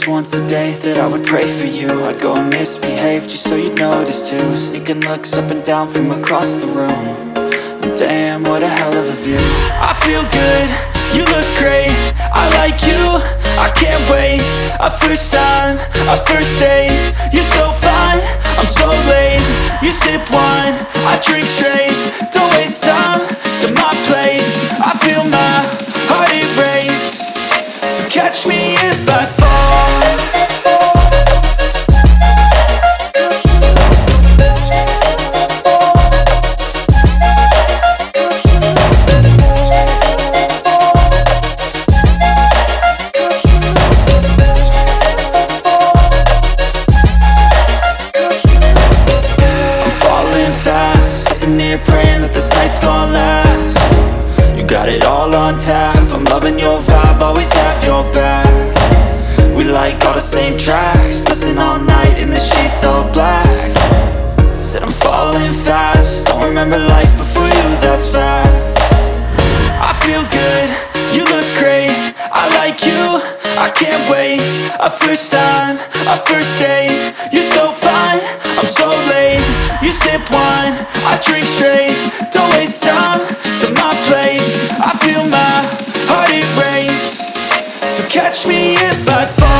just once a day that I would pray for you. I'd go and misbehave just so you'd notice too. Sneaking looks up and down from across the room. And damn, what a hell of a view. I feel good, you look great, I like you, I can't wait. A first time, a first date, you're so fine, I'm so late. You sip wine, I drink straight, don't waste time to my place. I feel my heart erase, so catch me if I fall. Praying that this night's gonna last. You got it all on tap, I'm loving your vibe, always have your back. We like all the same tracks, listen all night in the sheets all black. Said I'm falling fast, don't remember life before you, that's fact. I feel good, you look great, I like you, I can't wait. A first time, a first date, you're so fine, I'm so late. You sip wine, I drink straight, don't waste time to my place. I feel my heart erase, so catch me if I fall.